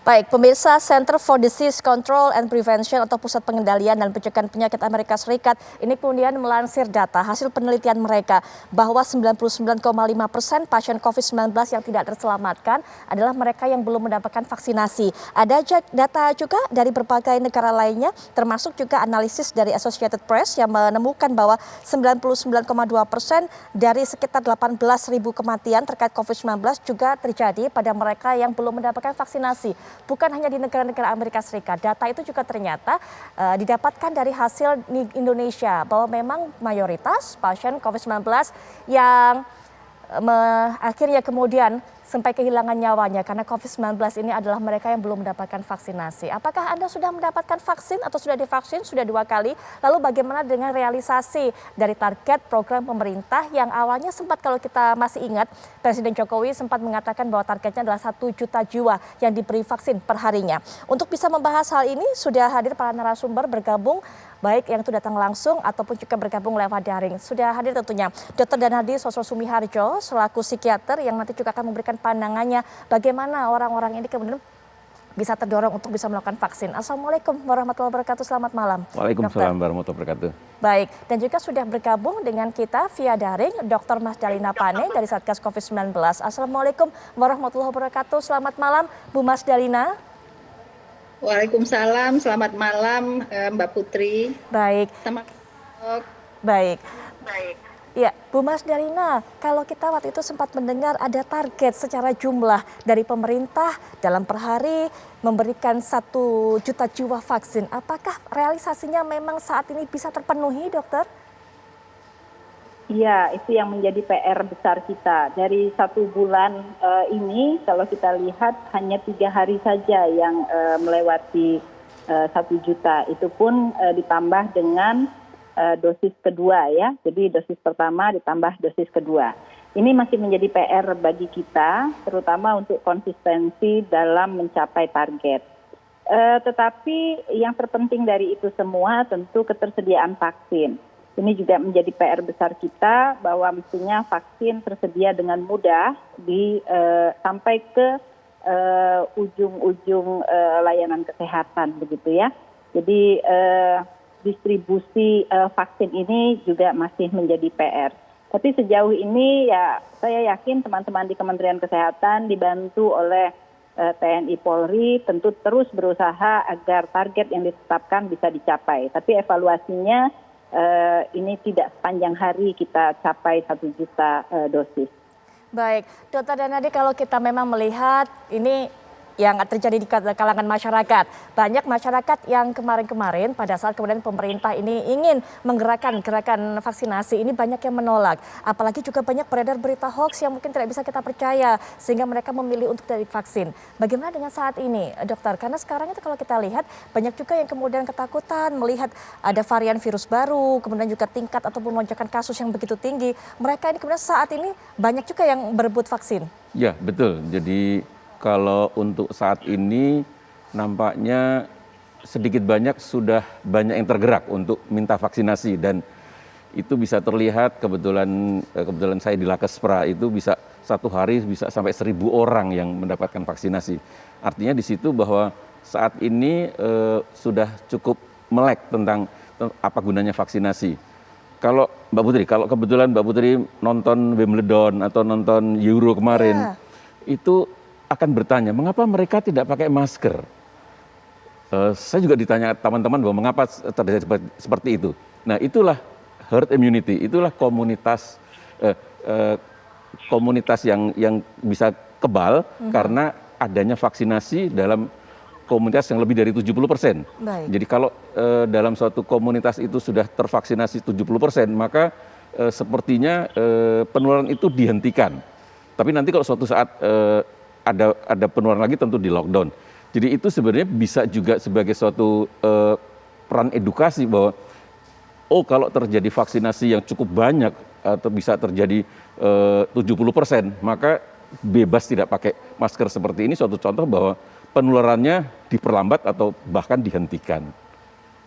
Baik, pemirsa, Center for Disease Control and Prevention atau Pusat Pengendalian dan Pencegahan Penyakit Amerika Serikat ini kemudian melansir data hasil penelitian mereka bahwa 99,5% pasien COVID-19 yang tidak terselamatkan adalah mereka yang belum mendapatkan vaksinasi. Ada data juga dari berbagai negara lainnya, termasuk juga analisis dari Associated Press yang menemukan bahwa 99,2% dari sekitar 18.000 kematian terkait COVID-19 juga terjadi pada mereka yang belum mendapatkan vaksinasi. Bukan hanya di negara-negara Amerika Serikat, data itu juga ternyata didapatkan dari hasil di Indonesia bahwa memang mayoritas pasien COVID-19 yang akhirnya kemudian sampai kehilangan nyawanya karena COVID-19 ini adalah mereka yang belum mendapatkan vaksinasi. Apakah Anda sudah mendapatkan vaksin atau sudah divaksin? Sudah 2 kali. Lalu bagaimana dengan realisasi dari target program pemerintah yang awalnya sempat, kalau kita masih ingat, Presiden Jokowi sempat mengatakan bahwa targetnya adalah 1 juta jiwa yang diberi vaksin per harinya. Untuk bisa membahas hal ini sudah hadir para narasumber bergabung, baik yang itu datang langsung ataupun juga bergabung lewat daring. Sudah hadir tentunya Dr. Danadi Sosrosumiharjo selaku psikiater yang nanti juga akan memberikan pandangannya bagaimana orang-orang ini kemudian bisa terdorong untuk bisa melakukan vaksin. Assalamualaikum warahmatullahi wabarakatuh. Selamat malam. Waalaikumsalam warahmatullahi wabarakatuh. Baik, dan juga sudah bergabung dengan kita via daring Dr. Mas Dalina Pane dari Satgas COVID-19. Assalamualaikum warahmatullahi wabarakatuh. Selamat malam Bu Mas Dalina. Waalaikumsalam, selamat malam Mbak Putri. Baik. Selamat Baik. Ya, Bu Mas Dalina, kalau kita waktu itu sempat mendengar ada target secara jumlah dari pemerintah dalam per hari memberikan 1 juta jiwa vaksin. Apakah realisasinya memang saat ini bisa terpenuhi, dokter? Iya, itu yang menjadi PR besar kita. Dari 1 bulan ini, kalau kita lihat hanya 3 hari saja yang melewati 1 juta. Itu pun ditambah dengan dosis kedua ya. Jadi dosis pertama ditambah dosis kedua. Ini masih menjadi PR bagi kita, terutama untuk konsistensi dalam mencapai target. Tetapi yang terpenting dari itu semua tentu ketersediaan vaksin. Ini juga menjadi PR besar kita bahwa mestinya vaksin tersedia dengan mudah sampai ke ujung-ujung layanan kesehatan begitu ya. Jadi distribusi vaksin ini juga masih menjadi PR. Tapi sejauh ini ya saya yakin teman-teman di Kementerian Kesehatan dibantu oleh TNI Polri tentu terus berusaha agar target yang ditetapkan bisa dicapai. Tapi evaluasinya ini tidak sepanjang hari kita capai 1 juta dosis. Baik, Dr. Danadi, kalau kita memang melihat ini yang terjadi di kalangan masyarakat. Banyak masyarakat yang kemarin-kemarin pada saat kemudian pemerintah ini ingin menggerakkan gerakan vaksinasi ini banyak yang menolak. Apalagi juga banyak beredar berita hoax yang mungkin tidak bisa kita percaya sehingga mereka memilih untuk tidak divaksin. Bagaimana dengan saat ini, dokter? Karena sekarang itu kalau kita lihat banyak juga yang kemudian ketakutan melihat ada varian virus baru, kemudian juga tingkat ataupun lonjakan kasus yang begitu tinggi. Mereka ini kemudian saat ini banyak juga yang berebut vaksin. Ya, betul. Jadi kalau untuk saat ini nampaknya sedikit banyak sudah banyak yang tergerak untuk minta vaksinasi dan itu bisa terlihat kebetulan saya di Lakespra itu bisa 1 hari bisa sampai 1.000 orang yang mendapatkan vaksinasi. Artinya di situ bahwa saat ini sudah cukup melek tentang apa gunanya vaksinasi. Kalau Mbak Putri, kalau kebetulan Mbak Putri nonton Wimbledon atau nonton Euro kemarin, itu akan bertanya, mengapa mereka tidak pakai masker? Saya juga ditanya teman-teman bahwa mengapa terjadi seperti itu. Nah, itulah herd immunity, itulah komunitas yang bisa kebal karena adanya vaksinasi dalam komunitas yang lebih dari 70%. Jadi kalau dalam suatu komunitas itu sudah tervaksinasi 70%, maka sepertinya penularan itu dihentikan. Tapi nanti kalau suatu saat ada penularan lagi tentu di lockdown. Jadi itu sebenarnya bisa juga sebagai suatu peran edukasi bahwa kalau terjadi vaksinasi yang cukup banyak atau bisa terjadi 70%, maka bebas tidak pakai masker seperti ini suatu contoh bahwa penularannya diperlambat atau bahkan dihentikan.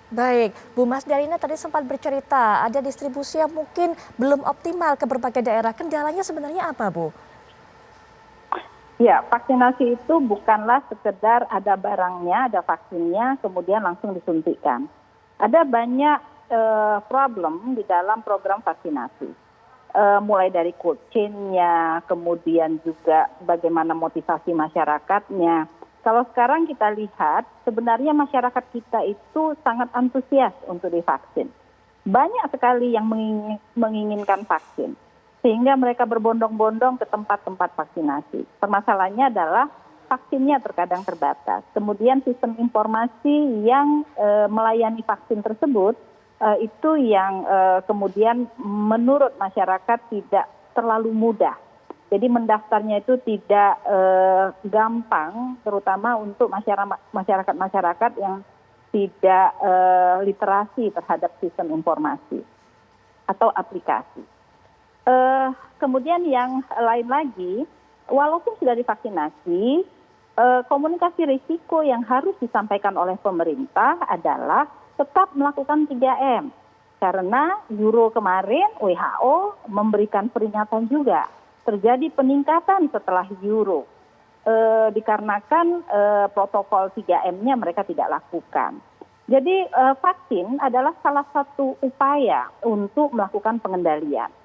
Baik, Bu Mas Dalina tadi sempat bercerita ada distribusi yang mungkin belum optimal ke berbagai daerah. Kendalanya sebenarnya apa, Bu? Ya, vaksinasi itu bukanlah sekedar ada barangnya, ada vaksinnya, kemudian langsung disuntikkan. Ada banyak problem di dalam program vaksinasi. Mulai dari cold chain-nya, kemudian juga bagaimana motivasi masyarakatnya. Kalau sekarang kita lihat, sebenarnya masyarakat kita itu sangat antusias untuk divaksin. Banyak sekali yang menginginkan vaksin. Sehingga mereka berbondong-bondong ke tempat-tempat vaksinasi. Permasalahannya adalah vaksinnya terkadang terbatas. Kemudian sistem informasi yang melayani vaksin tersebut itu yang kemudian menurut masyarakat tidak terlalu mudah. Jadi mendaftarnya itu tidak gampang, terutama untuk masyarakat-masyarakat yang tidak literasi terhadap sistem informasi atau aplikasi. Kemudian yang lain lagi, walaupun sudah divaksinasi, komunikasi risiko yang harus disampaikan oleh pemerintah adalah tetap melakukan 3M. Karena Euro kemarin WHO memberikan peringatan juga, terjadi peningkatan setelah Euro. Dikarenakan protokol 3M-nya mereka tidak lakukan. Jadi vaksin adalah salah satu upaya untuk melakukan pengendalian.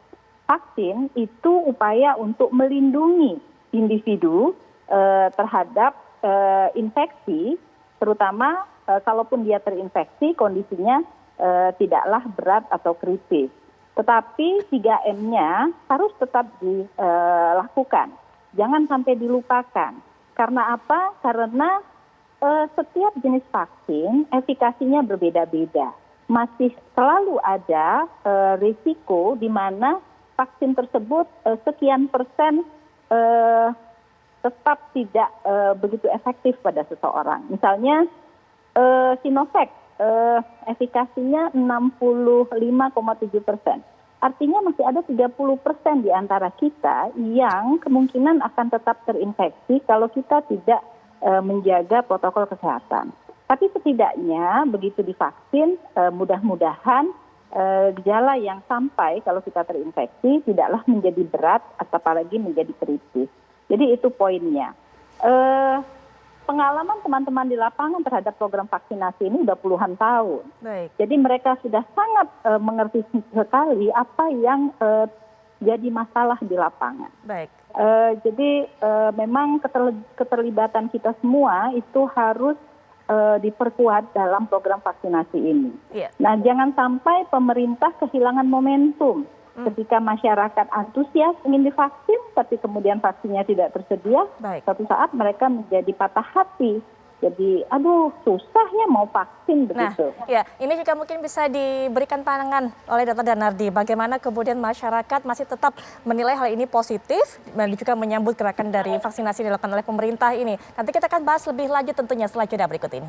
Vaksin itu upaya untuk melindungi individu terhadap infeksi, terutama kalaupun dia terinfeksi kondisinya tidaklah berat atau kritis. Tetapi 3M-nya harus tetap dilakukan, jangan sampai dilupakan. Karena apa? Karena setiap jenis vaksin efikasinya berbeda-beda. Masih selalu ada risiko di mana vaksin tersebut sekian persen tetap tidak begitu efektif pada seseorang. Misalnya Sinovac efikasinya 65,7%. Artinya masih ada 30% di antara kita yang kemungkinan akan tetap terinfeksi kalau kita tidak menjaga protokol kesehatan. Tapi setidaknya begitu divaksin, mudah-mudahan gejala yang sampai kalau kita terinfeksi tidaklah menjadi berat atau apalagi menjadi kritis. Jadi itu poinnya. Pengalaman teman-teman di lapangan terhadap program vaksinasi ini sudah puluhan tahun. Baik. Jadi mereka sudah sangat mengerti sekali apa yang jadi masalah di lapangan. Baik. Jadi memang keterlibatan kita semua itu harus diperkuat dalam program vaksinasi ini. Iya. Nah, jangan sampai pemerintah kehilangan momentum ketika masyarakat antusias ingin divaksin, tapi kemudian vaksinnya tidak tersedia. Baik. Suatu saat mereka menjadi patah hati. Jadi, aduh, susahnya mau vaksin Nah, begitu. ya, ini juga mungkin bisa diberikan pandangan oleh Dr. Danardi. Bagaimana kemudian masyarakat masih tetap menilai hal ini positif dan juga menyambut gerakan dari vaksinasi yang dilakukan oleh pemerintah ini. Nanti kita akan bahas lebih lanjut tentunya setelah jeda berikut ini.